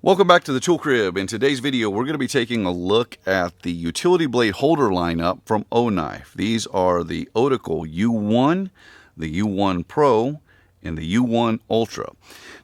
Welcome back to the Tool Crib. In today's video, we're going to be taking a look at the utility blade holder lineup from OKnife. These are the U1, the U1 Pro, and the U1 Ultra.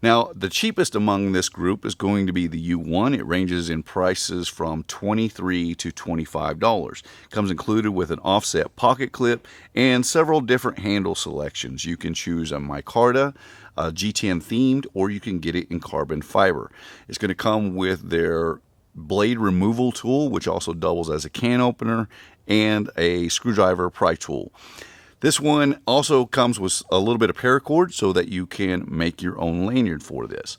Now, the cheapest among this group is going to be the U1. It ranges in prices from $23 to $25. It comes included with an offset pocket clip and several different handle selections. You can choose a micarta, a G10 themed, or you can get it in carbon fiber. It's going to come with their blade removal tool, which also doubles as a can opener, and a screwdriver pry tool. This one also comes with a little bit of paracord so that you can make your own lanyard for this.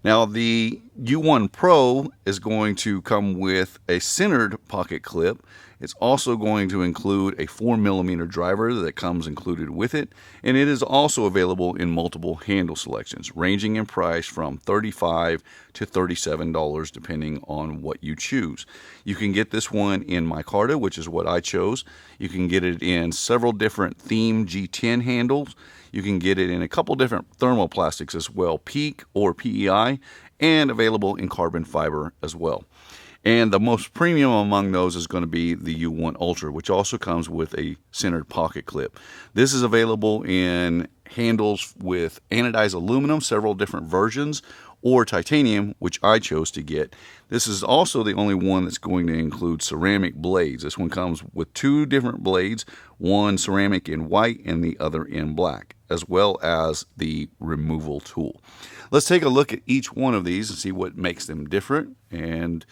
Now, the U1 Pro is going to come with a centered pocket clip. It's also going to include a 4mm driver that comes included with it, and it is also available in multiple handle selections, ranging in price from $35 to $37 depending on what you choose. You can get this one in micarta, which is what I chose. You can get it in several different themed G10 handles. You can get it in a couple different thermoplastics as well, PEEK or PEI, and available in carbon fiber as well. And the most premium among those is going to be the U1 Ultra, which also comes with a centered pocket clip. This is available in handles with anodized aluminum, several different versions, or titanium, which I chose to get. This is also the only one that's going to include ceramic blades. This one comes with two different blades, one ceramic in white and the other in black, as well as the removal tool. Let's take a look at each one of these and see what makes them different and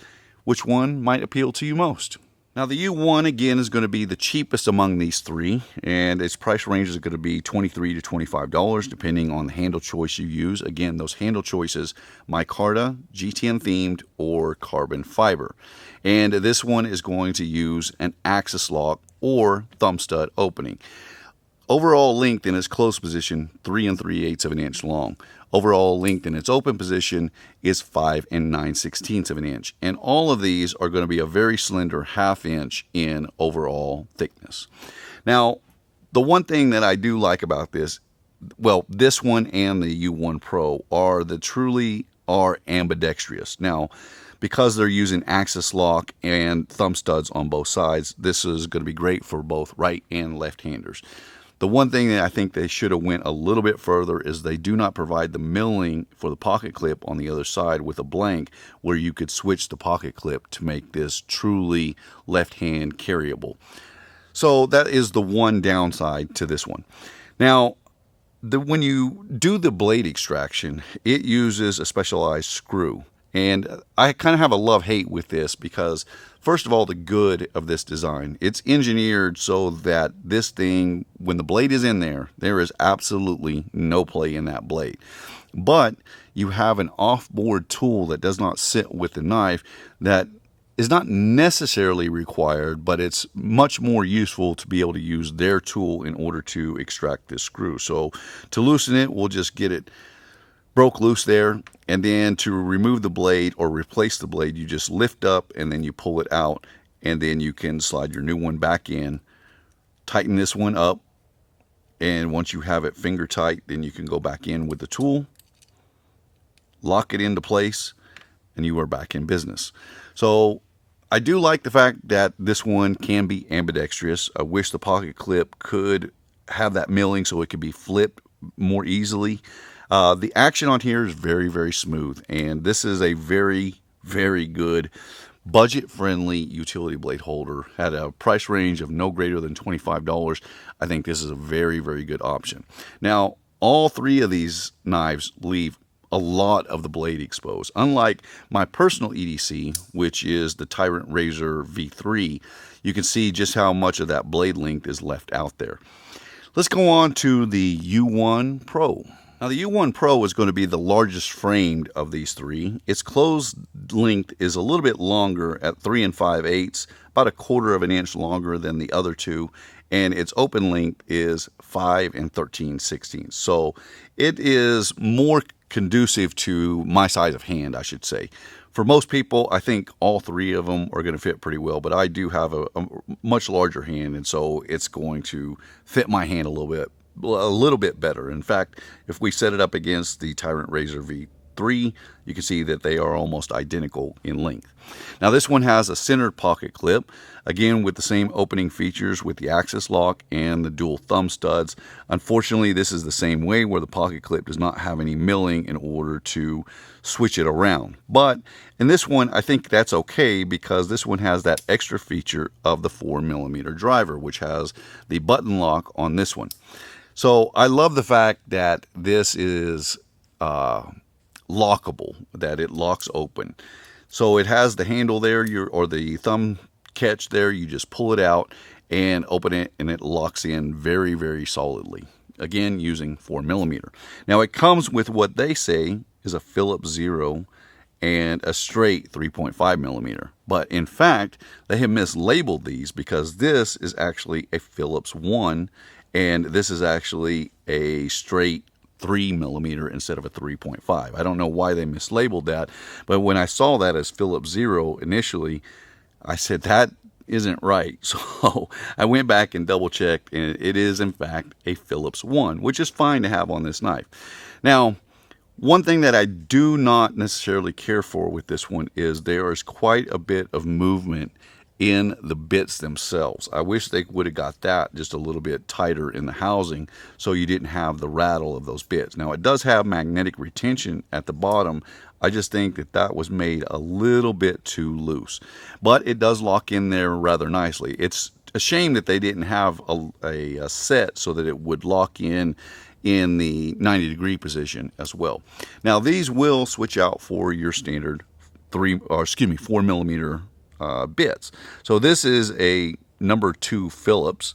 which one might appeal to you most. Now, the U1 again is going to be the cheapest among these three, and its price range is going to be $23 to $25 depending on the handle choice you use. Again, those handle choices: micarta, G10 themed, or carbon fiber. And this one is going to use an axis lock or thumb stud opening. Overall length in its closed position, 3 3/8 of an inch long. Overall length in its open position is 5 9/16 of an inch. And all of these are going to be a very slender 1/2 inch in overall thickness. Now, the one thing that I do like about this, well, this one and the U1 Pro truly are ambidextrous. Now, because they're using axis lock and thumb studs on both sides, this is going to be great for both right and left-handers. The one thing that I think they should have went a little bit further is they do not provide the milling for the pocket clip on the other side with a blank where you could switch the pocket clip to make this truly left-hand carryable. So that is the one downside to this one. Now, when you do the blade extraction, it uses a specialized screw. And I kind of have a love-hate with this because, first of all, the good of this design, it's engineered so that this thing, when the blade is in there, there is absolutely no play in that blade. But you have an off-board tool that does not sit with the knife that is not necessarily required, but it's much more useful to be able to use their tool in order to extract this screw. So to loosen it, we'll just get it broke loose there, and then to remove the blade or replace the blade, you just lift up and then you pull it out, and then you can slide your new one back in, tighten this one up, and once you have it finger tight, then you can go back in with the tool, lock it into place, and you are back in business. So I do like the fact that this one can be ambidextrous. I wish the pocket clip could have that milling so it could be flipped more easily. The action on here is very, very smooth, and this is a very, very good budget-friendly utility blade holder at a price range of no greater than $25. I think this is a very, very good option. Now, all three of these knives leave a lot of the blade exposed. Unlike my personal EDC, which is the Tyrant Razor V3, you can see just how much of that blade length is left out there. Let's go on to the U1 Pro. Now, the U1 Pro is going to be the largest framed of these three. Its closed length is a little bit longer at 3 5/8, about 1/4 of an inch longer than the other two, and its open length is 5 13/16. So it is more conducive to my size of hand, I should say. For most people, I think all three of them are going to fit pretty well, but I do have a much larger hand, and so it's going to fit my hand a little bit better. In fact, if we set it up against the Tyrant Razor V3, 3, you can see that they are almost identical in length. Now this one has a centered pocket clip, again with the same opening features with the axis lock and the dual thumb studs. Unfortunately, this is the same way where the pocket clip does not have any milling in order to switch it around. But in this one, I think that's okay because this one has that extra feature of the 4mm driver, which has the button lock on this one. So I love the fact that this is lockable, that it locks open. So it has the handle there, or the thumb catch there. You just pull it out and open it, and it locks in very, very solidly. Again, using 4mm. Now it comes with what they say is a Phillips 0 and a straight 3.5mm. But in fact, they have mislabeled these because this is actually a Phillips 1 and this is actually a straight 3mm instead of a 3.5. I don't know why they mislabeled that, but when I saw that as Phillips 0 initially, I said that isn't right. So I went back and double checked, and it is in fact a Phillips 1, which is fine to have on this knife. Now, one thing that I do not necessarily care for with this one is there is quite a bit of movement in the bits themselves. I wish they would have got that just a little bit tighter in the housing so you didn't have the rattle of those bits. Now it does have magnetic retention at the bottom. I just think that that was made a little bit too loose, but it does lock in there rather nicely. It's a shame that they didn't have a set so that it would lock in the 90-degree position as well. Now these will switch out for your standard 4mm bits. So this is a number 2 Phillips.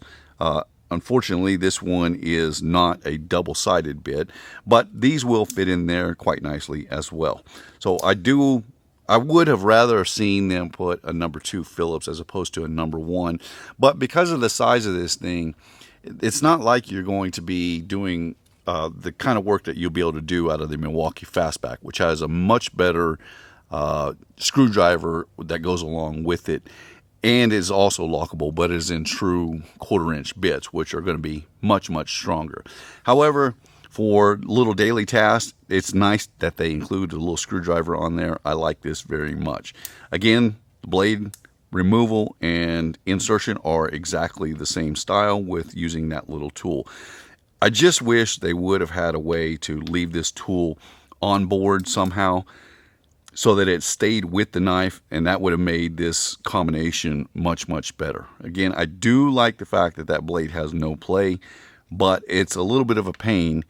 Unfortunately, this one is not a double-sided bit, but these will fit in there quite nicely as well. So I would have rather seen them put a number 2 Phillips as opposed to a number 1, but because of the size of this thing, it's not like you're going to be doing the kind of work that you'll be able to do out of the Milwaukee Fastback, which has a much better screwdriver that goes along with it, and is also lockable, but is in true 1/4-inch bits, which are going to be much, much stronger. However, for little daily tasks, it's nice that they include a little screwdriver on there. I like this very much. Again, the blade removal and insertion are exactly the same style with using that little tool. I just wish they would have had a way to leave this tool on board somehow so that it stayed with the knife, and that would have made this combination much, much better. Again, I do like the fact that that blade has no play, but it's a little bit of a pain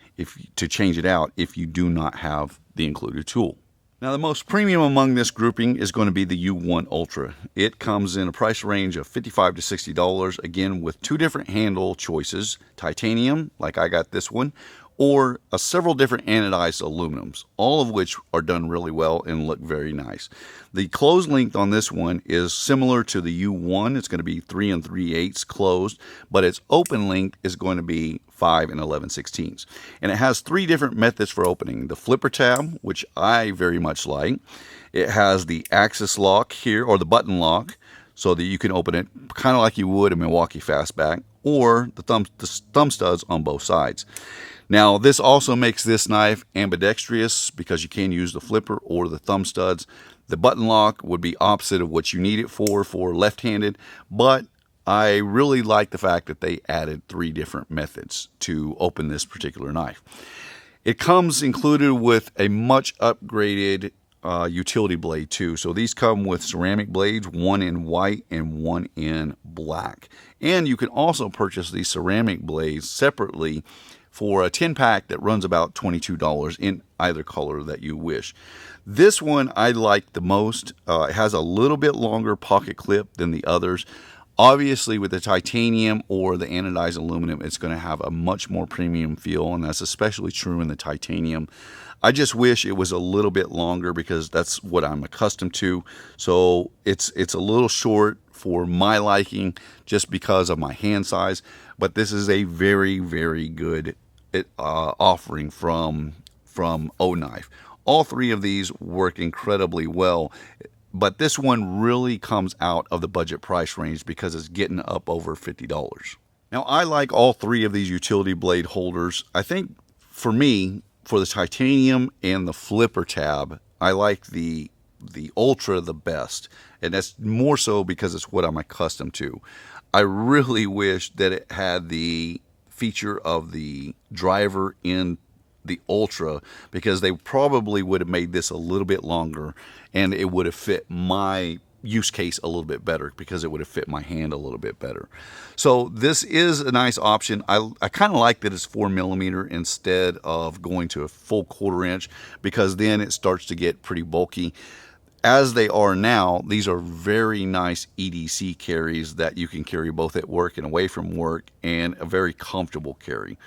to change it out if you do not have the included tool. Now, the most premium among this grouping is going to be the U1 Ultra. It comes in a price range of $55 to $60, again with 2 different handle choices, titanium, like I got this one, or several different anodized aluminums, all of which are done really well and look very nice. The closed length on this one is similar to the U1. It's going to be 3 3/8 closed, but its open length is going to be 5 11/16. And it has 3 different methods for opening. The flipper tab, which I very much like. It has the axis lock here, or the button lock, so that you can open it kind of like you would a Milwaukee Fastback, or the thumb studs on both sides. Now, this also makes this knife ambidextrous because you can use the flipper or the thumb studs. The button lock would be opposite of what you need it for left-handed, but I really like the fact that they added 3 different methods to open this particular knife. It comes included with a much upgraded utility blade too. So these come with ceramic blades, one in white and one in black. And you can also purchase these ceramic blades separately for a 10-pack that runs about $22 in either color that you wish. This one I like the most. It has a little bit longer pocket clip than the others. Obviously, with the titanium or the anodized aluminum, it's going to have a much more premium feel, and that's especially true in the titanium. I just wish it was a little bit longer because that's what I'm accustomed to. So it's a little short for my liking just because of my hand size, but this is a very, very good offering from OKnife. All 3 of these work incredibly well, but this one really comes out of the budget price range because it's getting up over $50. Now, I like all 3 of these utility blade holders. I think for me, for the titanium and the flipper tab, I like the Ultra the best, and that's more so because it's what I'm accustomed to. I really wish that it had the feature of the driver in the Ultra, because they probably would have made this a little bit longer and it would have fit my use case a little bit better, because it would have fit my hand a little bit better. So this is a nice option. I kind of like that it's 4mm instead of going to a full 1/4 inch, because then it starts to get pretty bulky. As they are now, these are very nice EDC carries that you can carry both at work and away from work, and a very comfortable carry.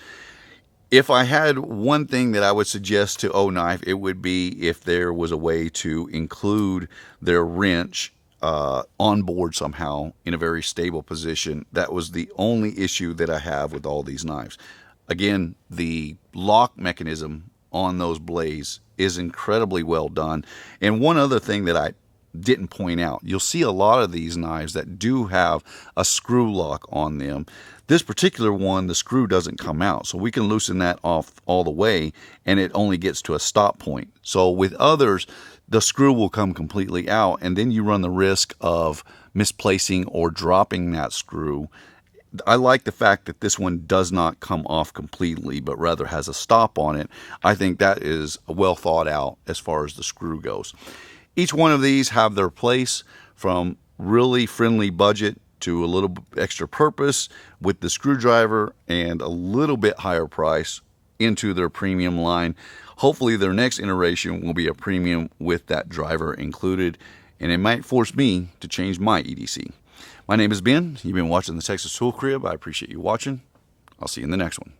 If I had one thing that I would suggest to OKnife, it would be if there was a way to include their wrench on board somehow in a very stable position. That was the only issue that I have with all these knives. Again, the lock mechanism on those blades is incredibly well done. And one other thing that I didn't point out, you'll see a lot of these knives that do have a screw lock on them. This particular one, the screw doesn't come out, so we can loosen that off all the way and it only gets to a stop point. So with others, the screw will come completely out, and then you run the risk of misplacing or dropping that screw. I like the fact that this one does not come off completely, but rather has a stop on it. I think that is well thought out as far as the screw goes. Each one of these have their place, from really friendly budget to a little extra purpose with the screwdriver, and a little bit higher price into their premium line. Hopefully their next iteration will be a premium with that driver included, and it might force me to change my EDC. My name is Ben. You've been watching the Texas Tool Crib. I appreciate you watching. I'll see you in the next one.